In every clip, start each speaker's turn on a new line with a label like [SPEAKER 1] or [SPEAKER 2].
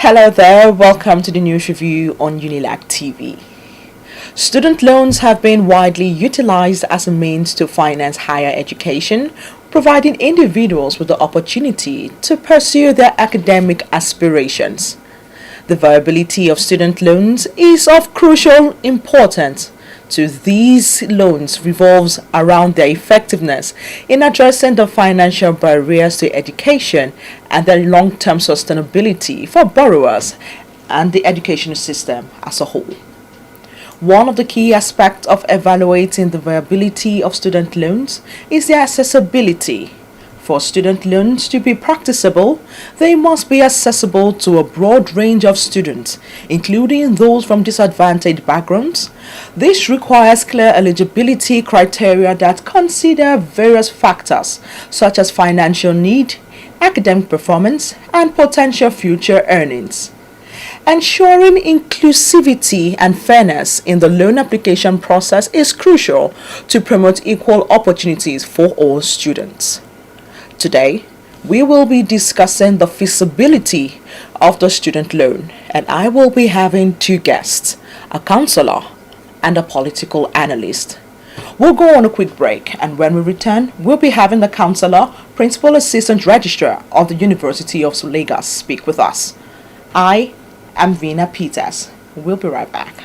[SPEAKER 1] Hello there, welcome to the news review on Unilag TV. Student loans have been widely utilized as a means to finance higher education, providing individuals with the opportunity to pursue their academic aspirations. The viability of student loans is of crucial importance to these loans revolves around their effectiveness in addressing the financial barriers to education and their long-term sustainability for borrowers and the education system as a whole. One of the key aspects of evaluating the viability of student loans is their accessibility. For student loans to be practicable, they must be accessible to a broad range of students, including those from disadvantaged backgrounds. This requires clear eligibility criteria that consider various factors such as financial need, academic performance, and potential future earnings. Ensuring inclusivity and fairness in the loan application process is crucial to promote equal opportunities for all students. Today, we will be discussing the feasibility of the student loan, and I will be having two guests, a counselor and a political analyst. We'll go on a quick break, and when we return, we'll be having the counselor, Principal Assistant Registrar of the University of Lagos speak with us. I am Vina Peters. We'll be right back.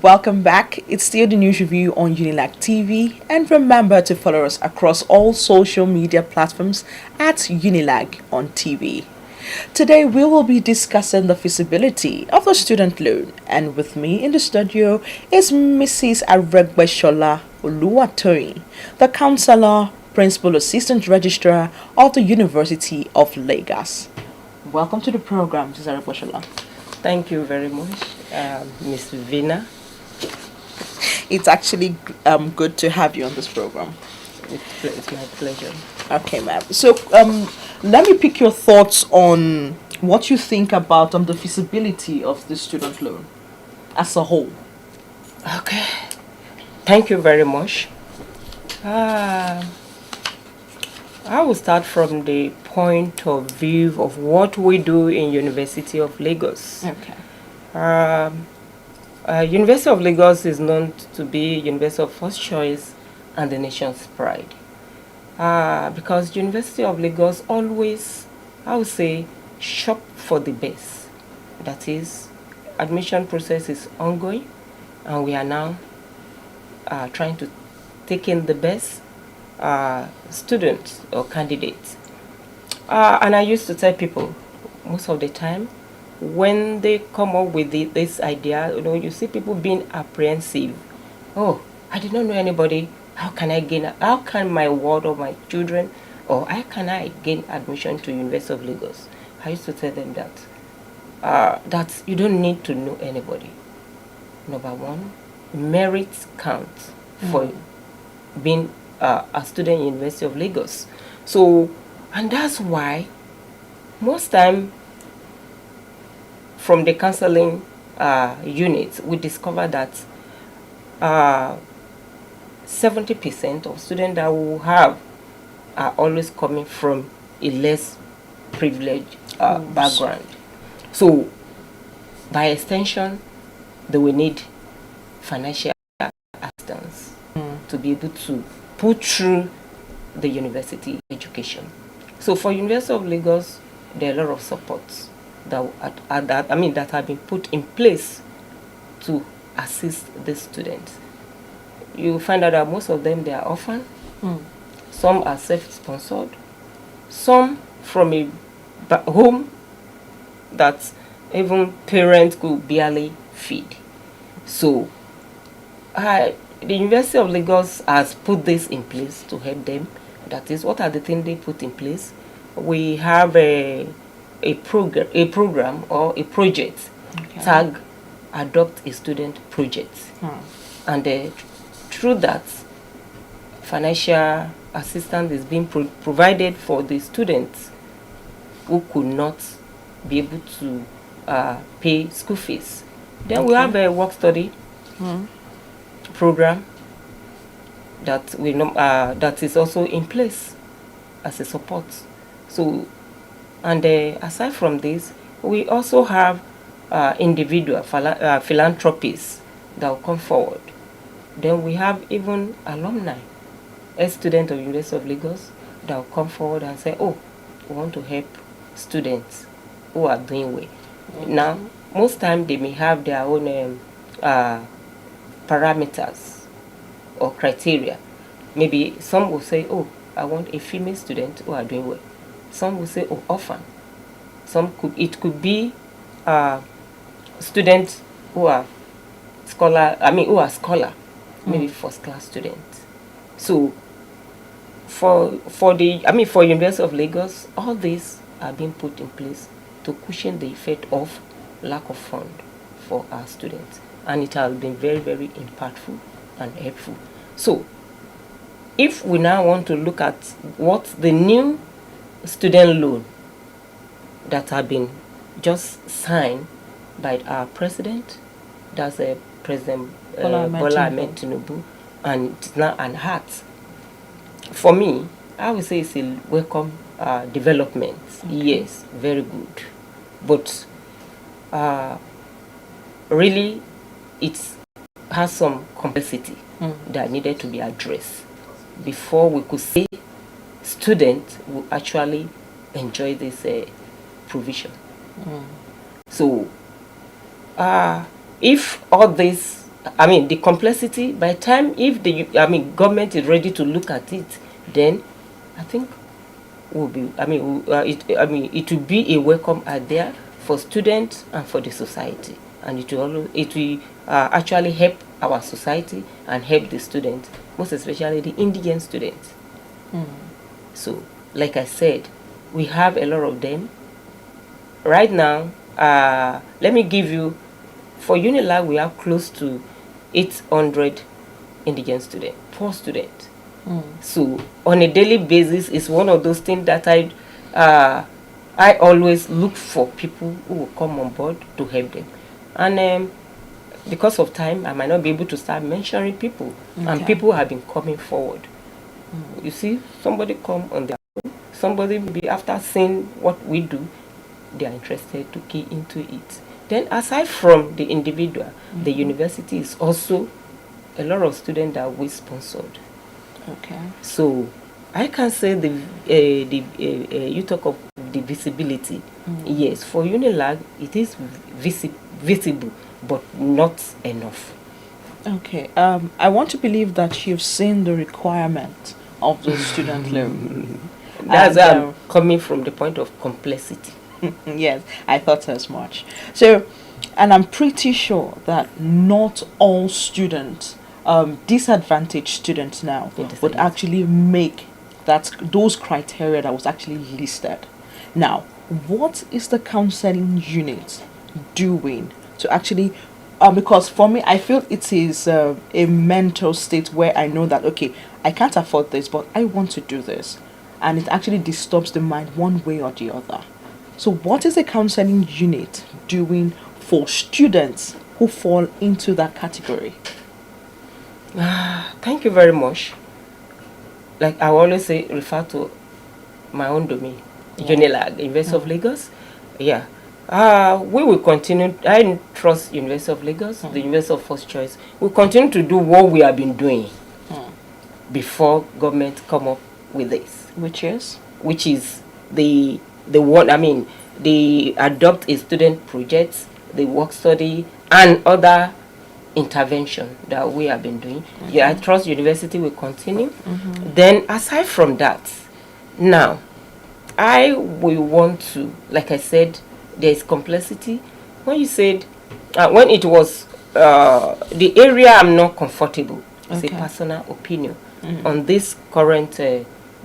[SPEAKER 1] Welcome back. It's still the news review on Unilag TV, and remember to follow us across all social media platforms at Unilag on TV. Today we will be discussing the feasibility of the student loan, and with me in the studio is Mrs. Aregbeshola Oluwatoyin, the counselor, Principal Assistant Registrar of the University of Lagos. Welcome to the program, Mrs. Aregbeshola.
[SPEAKER 2] Thank you very much, Ms. Vina.
[SPEAKER 1] It's actually good to have you on this program.
[SPEAKER 2] It's my pleasure.
[SPEAKER 1] Okay, ma'am. So let me pick your thoughts on what you think about the feasibility of the student loan as a whole.
[SPEAKER 2] Okay. Thank you very much. I will start from the point of view of what we do in University of Lagos.
[SPEAKER 1] Okay.
[SPEAKER 2] University of Lagos is known to be University of first choice and the nation's pride. Because University of Lagos always, I would say, shop for the best. That is, admission process is ongoing, and we are now trying to take in the best students or candidates. And I used to tell people most of the time, when they come up with this idea, you see people being apprehensive. Oh, I did not know anybody. How can my ward or my children, or how can I gain admission to University of Lagos? I used to tell them that you don't need to know anybody. Number one, merits count for being a student in University of Lagos. So, and that's why most time from the counseling units, we discover that 70% of students that we have are always coming from a less privileged background. So, by extension, they will need financial assistance to be able to put through the university education. So for University of Lagos, there are a lot of supports that have been put in place to assist the students. You find out that most of them, they are orphan. Some are self-sponsored. Some from a home that even parents could barely feed. So the University of Lagos has put this in place to help them. That is, what are the things they put in place? We have a program or a project, tag Adopt a Student Project. And through that, financial assistance is being provided for the students who could not be able to pay school fees. Then we have a work study program that is also in place as a support. So, and aside from this, we also have individual philanthropists that will come forward. Then we have even alumni, ex-students of University of Lagos, that will come forward and say, oh, we want to help students who are doing well. Now, most times they may have their own parameters or criteria. Maybe some will say, oh, I want a female student who are doing well. Some will say, oh, orphan. It could be students who are scholar, maybe first class students. So for University of Lagos, all these are being put in place to cushion the effect of lack of fund for our students, and it has been very, very impactful and helpful. So if we now want to look at what the new student loan that have been just signed by our president, that's President Bola Ahmed Tinubu, and it's now an heart. For me, I would say it's a welcome development. Yes, very good. But really, it has some complexity that needed to be addressed before we could say students will actually enjoy this provision. So, if all this, the complexity, by the time if the government is ready to look at it, then I think will be it will be a welcome idea for students and for the society, and it will actually help our society and help the students, most especially the indigent students. So, like I said, we have a lot of them right now. Let me give you, for Unilag, we have close to 800 indigent students, poor students. So on a daily basis, it's one of those things that I always look for people who will come on board to help them. And because of time, I might not be able to start mentioning people, and people have been coming forward. You see, somebody come on their own, somebody maybe after seeing what we do, they are interested to key into it. Then aside from the individual, the university is also a lot of students that we sponsored. So I can say you talk of the visibility. Yes, for Unilag it is visible, but not enough.
[SPEAKER 1] I want to believe that you've seen the requirement of the student loan.
[SPEAKER 2] That's why I'm coming from the point of complexity.
[SPEAKER 1] Yes, I thought as much. So, and I'm pretty sure that not all students, disadvantaged students now, would actually make those criteria that was actually listed. Now, what is the counseling unit doing to actually, because for me, I feel it is a mental state where I know that, okay, I can't afford this, but I want to do this. And it actually disturbs the mind one way or the other. So what is a counseling unit doing for students who fall into that category?
[SPEAKER 2] Thank you very much. Like I always say, refer to my own domain, Unilag, University of Lagos. We will continue. I trust University of Lagos, the University of First Choice. We'll continue to do what we have been doing before government come up with this,
[SPEAKER 1] Which is?
[SPEAKER 2] which is the one. I mean, they adopt a student project, the work study, and other intervention that we have been doing. Yeah, I trust university will continue. Then aside from that, now I will want to, like I said, there is complexity. When you said, when it was the area I'm not comfortable, it's a personal opinion on this current,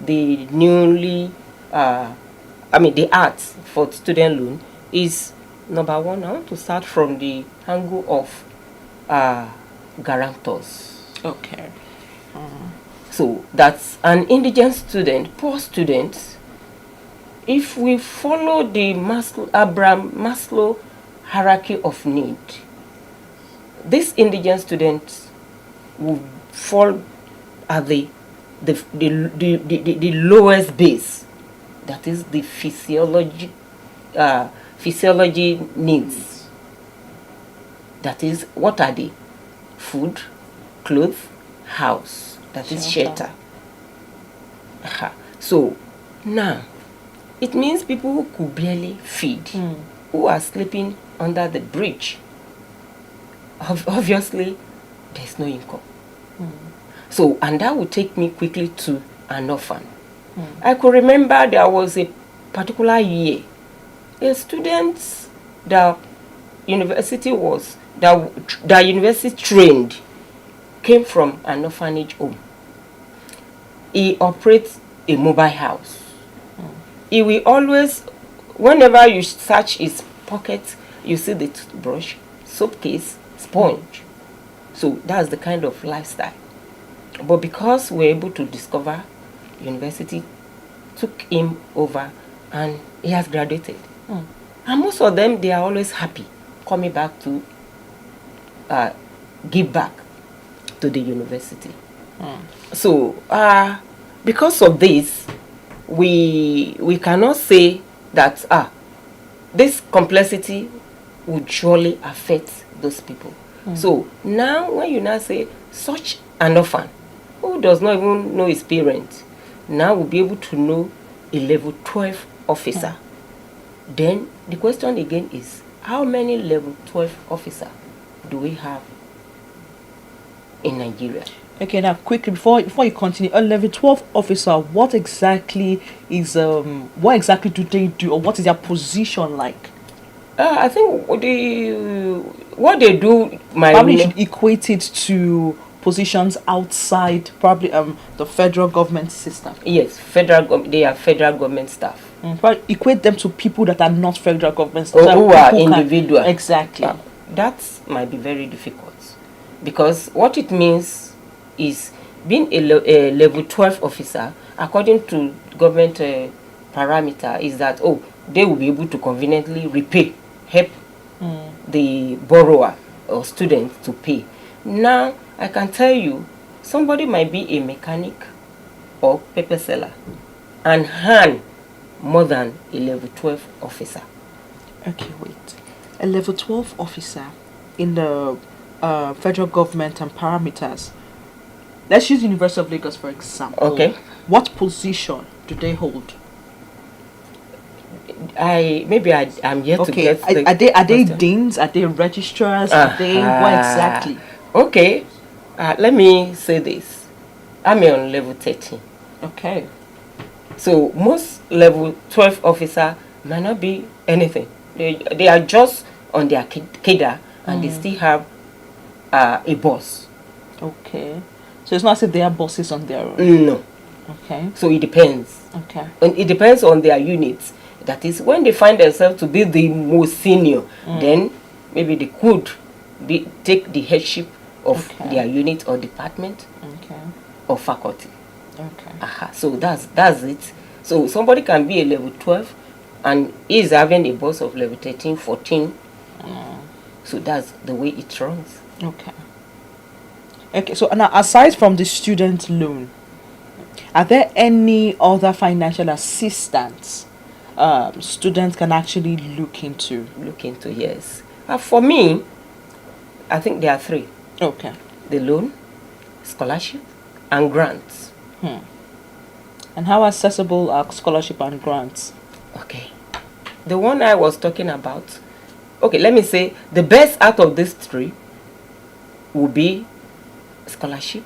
[SPEAKER 2] the newly, the arts for student loan is number one. I want to start from the angle of guarantors.
[SPEAKER 1] Okay.
[SPEAKER 2] So that's an indigent student, poor student. If we follow the Maslow hierarchy of need, this indigent student will fall at the lowest base. That is the physiology needs. That is, what are they? Food, clothes, house. That is shelter. So now it means people who could barely feed, who are sleeping under the bridge. Obviously, there's no income. So, and that will take me quickly to an orphan. I could remember there was a particular year, a student that university trained came from an orphanage home. He operates a mobile house. He will always, whenever you search his pocket, you see the toothbrush, soap case, sponge. So that's the kind of lifestyle. But because we're able to discover, university took him over and he has graduated. And most of them, they are always happy coming back to give back to the university. So because of this, we cannot say that this complexity would surely affect those people. So now when you now say such an orphan who does not even know his parents, now will be able to know a level 12 officer. Then the question again is, how many level 12 officer do we have in Nigeria?
[SPEAKER 1] Okay, now quickly before you continue, a level 12 officer, what exactly do they do, or what is their position like?
[SPEAKER 2] I think what they do
[SPEAKER 1] probably should equate it to positions outside probably the federal government system.
[SPEAKER 2] Yes, they are federal government staff.
[SPEAKER 1] But equate them to people that are not federal government staff.
[SPEAKER 2] Or who are individual.
[SPEAKER 1] Exactly.
[SPEAKER 2] That might be very difficult, because what it means is being a level 12 officer, according to government parameter, is that they will be able to conveniently help the borrower or student to pay. Now I can tell you, somebody might be a mechanic or paper seller and earn more than a level 12 officer.
[SPEAKER 1] Okay, wait. A level 12 officer in the federal government and parameters. Let's use University of Lagos for example.
[SPEAKER 2] Okay.
[SPEAKER 1] What position do they hold?
[SPEAKER 2] I'm yet to get the
[SPEAKER 1] are they deans? Are they registrars? Are they what exactly?
[SPEAKER 2] Okay. Let me say this. I'm on level 13.
[SPEAKER 1] Okay.
[SPEAKER 2] So most level 12 officer might not be anything. They are just on their cadre and they still have a boss.
[SPEAKER 1] Okay. So it's not as if they are bosses on their own.
[SPEAKER 2] No.
[SPEAKER 1] Okay.
[SPEAKER 2] So it depends.
[SPEAKER 1] Okay.
[SPEAKER 2] And it depends on their units. That is, when they find themselves to be the most senior, then maybe they could take the headship of their unit or department or faculty.
[SPEAKER 1] Okay.
[SPEAKER 2] So that's it. So somebody can be a level 12 and is having a boss of level 13, 14. So that's the way it runs.
[SPEAKER 1] Okay. Okay, so now aside from the student loan, are there any other financial assistance students can actually look into?
[SPEAKER 2] Yes. For me, I think there are three.
[SPEAKER 1] Okay.
[SPEAKER 2] The loan, scholarship, and grants.
[SPEAKER 1] And how accessible are scholarship and grants?
[SPEAKER 2] Okay. The one I was talking about, okay, let me say the best out of these three will be scholarship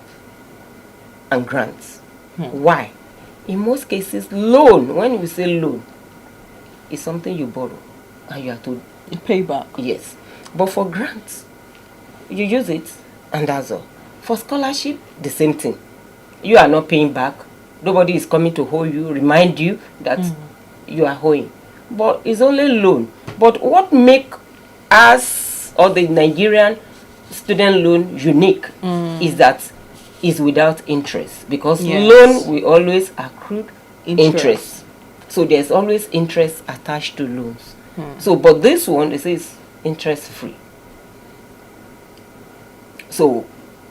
[SPEAKER 2] and grants. Why? In most cases, loan, when we say loan, is something you borrow and you have to
[SPEAKER 1] Pay back.
[SPEAKER 2] yes. But for grants, you use it and that's all. For scholarship, the same thing. You are not paying back. Nobody is coming to hold you, remind you that you are owing. But it's only loan. But what make us or the Nigerian student loan unique is that it's without interest, because
[SPEAKER 1] Yes.
[SPEAKER 2] loan we always accrue
[SPEAKER 1] Interest.
[SPEAKER 2] interest. So there's always interest attached to loans. So but this one, it says interest free. So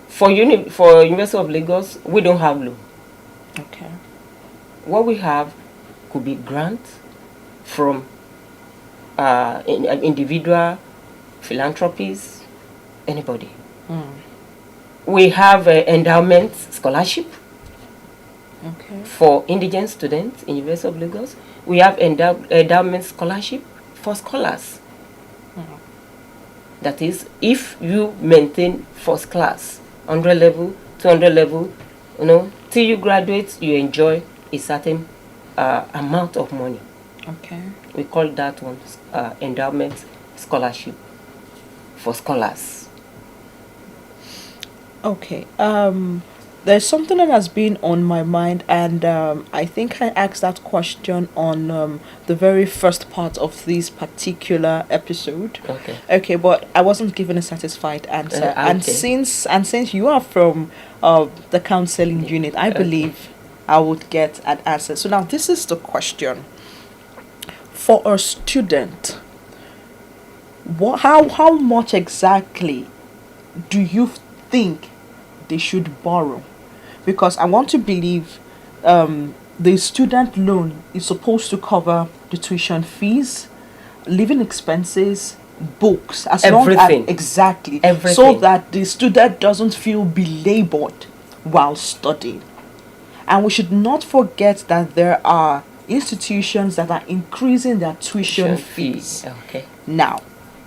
[SPEAKER 2] for University of Lagos, we don't have loan.
[SPEAKER 1] Okay.
[SPEAKER 2] What we have could be grant from individual philanthropies, anybody. We have endowment scholarship
[SPEAKER 1] Okay.
[SPEAKER 2] for indigent students in University of Lagos. We have endowment scholarship for scholars. That is, if you maintain first class, 100 level, 200 level, till you graduate, you enjoy a certain amount of money.
[SPEAKER 1] Okay.
[SPEAKER 2] We call that one endowment scholarship for scholars.
[SPEAKER 1] Okay. There's something that has been on my mind, and I think I asked that question on the very first part of this particular episode.
[SPEAKER 2] Okay.
[SPEAKER 1] Okay, but I wasn't given a satisfied answer. And
[SPEAKER 2] Okay.
[SPEAKER 1] since you are from the counseling unit, I believe I would get an answer. So now this is the question. For a student, how much exactly do you think they should borrow? Because I want to believe the student loan is supposed to cover the tuition fees, living expenses, books, as long
[SPEAKER 2] Everything.
[SPEAKER 1] as exactly, so
[SPEAKER 2] Everything.
[SPEAKER 1] that the student doesn't feel belabored while studying. And we should not forget that there are institutions that are increasing their tuition fees.
[SPEAKER 2] Okay.
[SPEAKER 1] Now,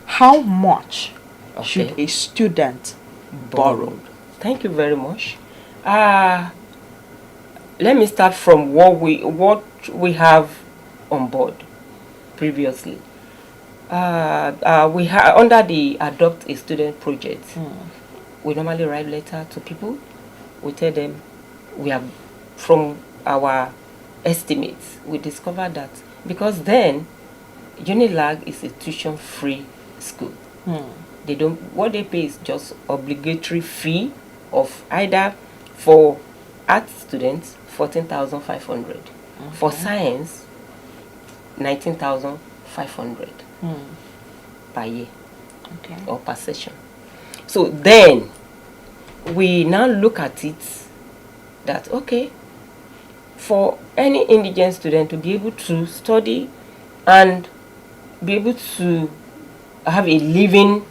[SPEAKER 1] how much should
[SPEAKER 2] Okay.
[SPEAKER 1] a student borrow?
[SPEAKER 2] Thank you very much. Let me start from what we have on board previously. We have under the Adopt a Student project. We normally write letter to people. We tell them we have, from our estimates, we discovered that because then Unilag is a tuition-free school. They don't. What they pay is just obligatory fee of either for art students 14,500, for science 19,500 per year
[SPEAKER 1] Okay.
[SPEAKER 2] or per session. So then we now look at it that okay, for any indigent student to be able to study and be able to have a living,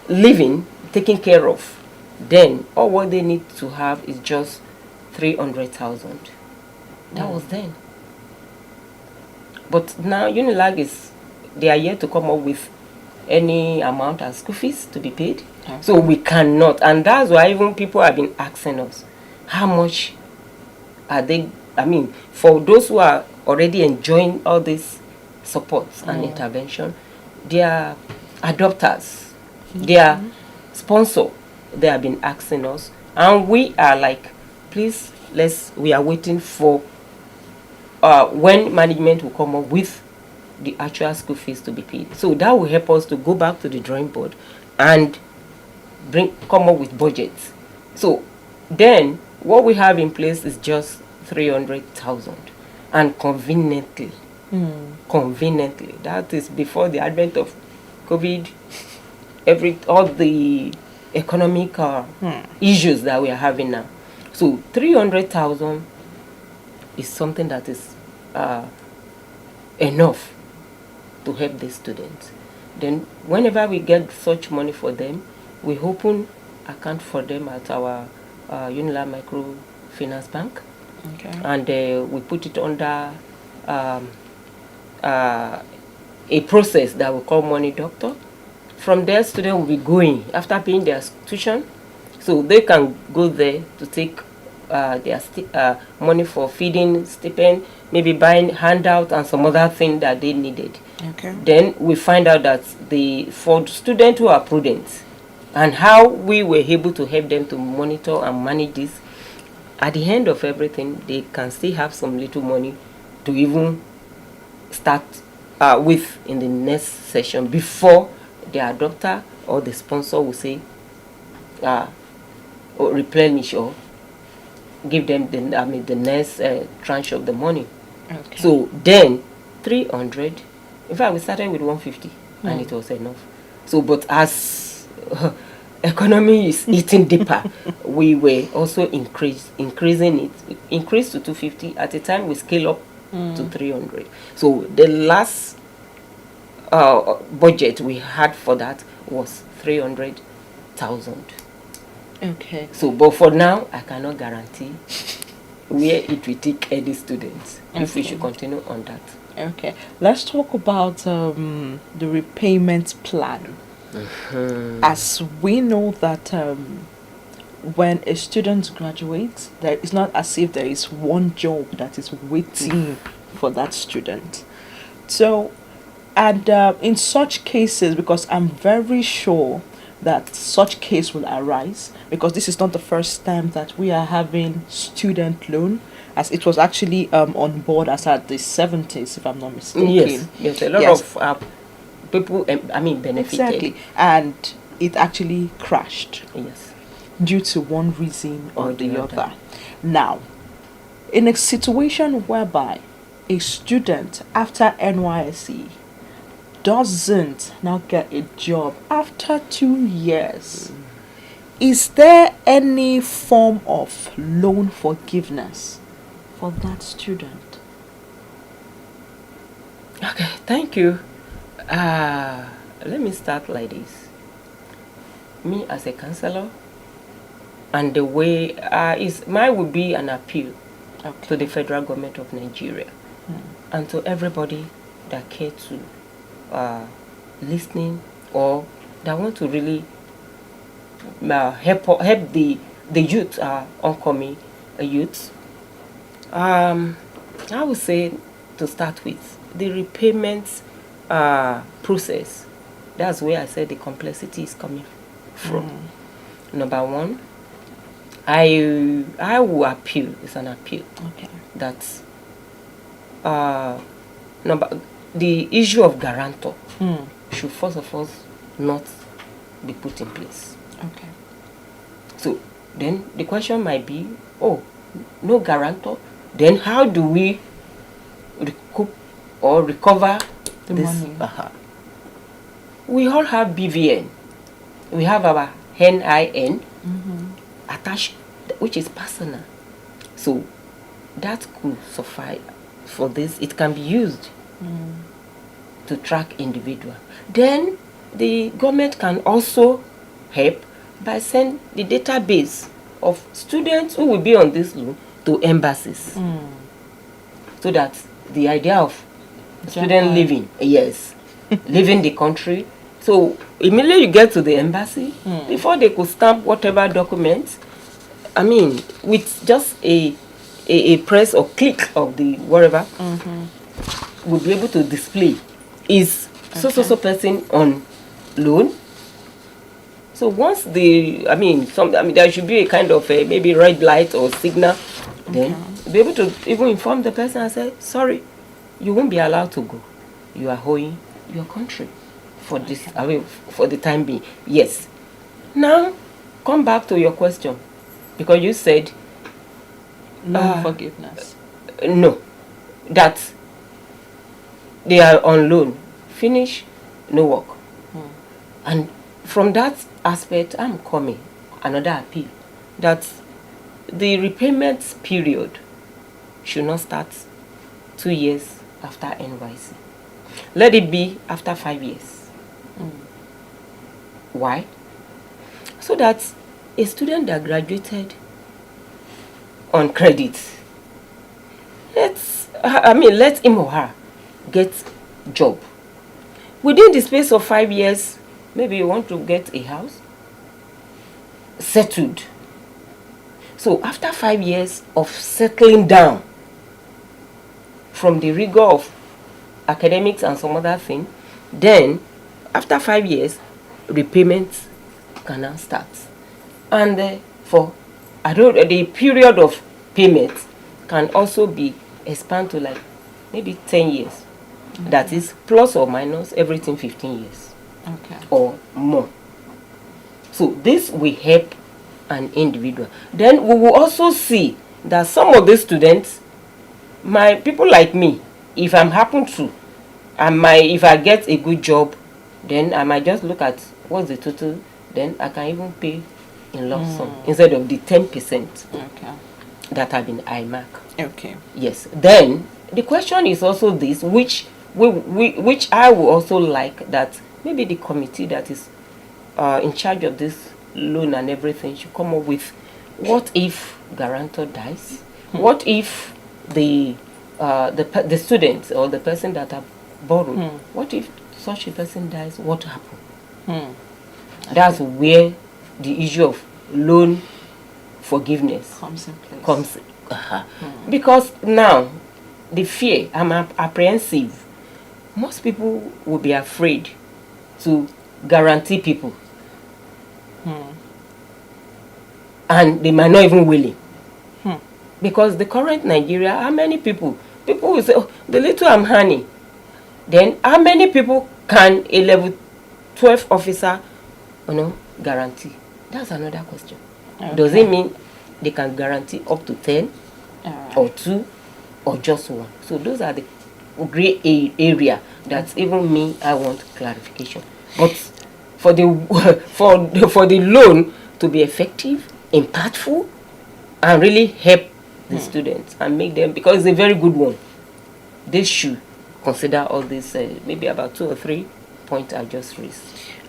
[SPEAKER 2] living taken care of, then all what they need to have is just 300,000. That was then. But now Unilag they are yet to come up with any amount as school fees to be paid. So we cannot, and that's why even people have been asking us, how much are they, I mean, for those who are already enjoying all this support and intervention, their adopters, their sponsor, they have been asking us, and we are like, please, we are waiting for when management will come up with the actual school fees to be paid. So that will help us to go back to the drawing board and come up with budgets. So then what we have in place is just 300,000, and conveniently, that is before the advent of COVID, all the economic issues that we are having now. So 300,000 is something that is enough to help the students. Then whenever we get such money for them, we open account for them at our Unilag Microfinance Bank,
[SPEAKER 1] Okay.
[SPEAKER 2] and we put it under um, a process that we call money doctor. From there, students will be going after paying their tuition, so they can go there to take their money for feeding, stipend, maybe buying handout and some other thing that they needed.
[SPEAKER 1] Okay.
[SPEAKER 2] Then we find out that for students who are prudent, and how we were able to help them to monitor and manage this, at the end of everything, they can still have some little money to even start with in the next session before their doctor or the sponsor will say, or replenish or give them the next tranche of the money.
[SPEAKER 1] Okay.
[SPEAKER 2] So then 300, in fact we started with 150 and it was enough. So but as economy is eating deeper, we were also increasing it. We increased to 250. At the time we scale up to 300. So the last budget we had for that was 300,000.
[SPEAKER 1] Okay.
[SPEAKER 2] So but for now I cannot guarantee where it will take any students if we
[SPEAKER 1] Okay.
[SPEAKER 2] should continue on that.
[SPEAKER 1] Okay. Let's talk about the repayment plan. As we know that when a student graduates, there is not as if there is one job that is waiting for that student. So, and in such cases, because I'm very sure that such case will arise, because this is not the first time that we are having student loan, as it was actually on board as at the 70s, if I'm not mistaken.
[SPEAKER 2] Yes, a lot
[SPEAKER 1] Yes.
[SPEAKER 2] of people, benefited.
[SPEAKER 1] Exactly. And it actually crashed
[SPEAKER 2] Yes.
[SPEAKER 1] due to one reason or the other. Now, in a situation whereby a student after NYSC doesn't now get a job after 2 years, is there any form of loan forgiveness for that student?
[SPEAKER 2] Okay, thank you. Let me start like this. Me as a counselor, and the way mine would be an appeal to the federal government of Nigeria and to everybody that care to listening or that want to really help the youth, oncoming youth. I would say to start with the repayment process. That's where I said the complexity is coming from. Number one, I will appeal. It's an appeal.
[SPEAKER 1] Okay.
[SPEAKER 2] That the issue of guarantor should first of all not be put in place.
[SPEAKER 1] Okay.
[SPEAKER 2] So then the question might be, oh, no guarantor. Then how do we recoup or recover
[SPEAKER 1] The
[SPEAKER 2] this
[SPEAKER 1] money.
[SPEAKER 2] We all have BVN. We have our NIN attached, which is personal. So that could suffice for this. It can be used to track individual. Then the government can also help by sending the database of students who will be on this loan to embassies, so that the idea of student living, leaving the country. So immediately you get to the embassy, before they could stamp whatever documents, with just a press or click of the whatever, would be able to display is so person on loan. So once there should be a kind of maybe red light or signal, then be able to even inform the person and say, sorry, you won't be allowed to go. You are owing your country for this, for the time being. Yes. Now, come back to your question, because you said
[SPEAKER 1] No forgiveness.
[SPEAKER 2] no, that they are on loan, finish, no work. And from that aspect, I'm coming another appeal that the repayment period should not start 2 years after NYC. Let it be after 5 years. Why? So that a student that graduated on credit. Let him or her get job. Within the space of 5 years, maybe you want to get a house, settled. So after 5 years of settling down from the rigor of academics and some other thing, then after 5 years, repayment can now start. And the period of payment can also be expanded to like maybe 10 years. Mm-hmm. That is plus or minus everything 15 years.
[SPEAKER 1] Okay.
[SPEAKER 2] Or more. So this will help an individual. Then we will also see that some of the students, my people like me, if I'm happen to, if I get a good job, then I might just look at what's the total, then I can even pay in lump sum instead of the 10% that have been IMAC.
[SPEAKER 1] Okay.
[SPEAKER 2] Yes. Then the question is also this, which I would also like that maybe the committee that is in charge of this loan and everything should come up with, what if guarantor dies? What if the student or the person that have borrowed, what if such a person dies? What happens? That's where the issue of loan forgiveness
[SPEAKER 1] comes in place.
[SPEAKER 2] Because now the fear, I'm apprehensive. Most people will be afraid to guarantee people, and they might not even willing. Because the current Nigeria, how many people will say, oh, the little I'm earning, then how many people can a level 12 officer guarantee? That's another question. Okay. Does it mean they can guarantee up to 10 or 2 or just 1? So those are the gray area that even me, I want clarification. But for the loan to be effective, impactful, and really help the students and make them, because it's a very good one, they should consider all this, maybe about 2 or 3 points I just raised.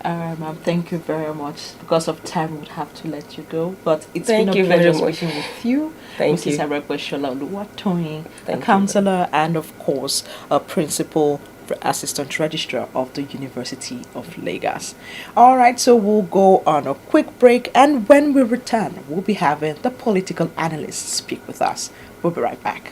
[SPEAKER 1] Ma'am, thank you very much. Because of time, we would have to let you go. But it's
[SPEAKER 2] been
[SPEAKER 1] a pleasure speaking with you.
[SPEAKER 2] Thank you.
[SPEAKER 1] Mrs. Aregbesola Oluwatoyin, a counselor and, of course, a principal assistant registrar of the University of Lagos. All right, so we'll go on a quick break. And when we return, we'll be having the political analysts speak with us. We'll be right back.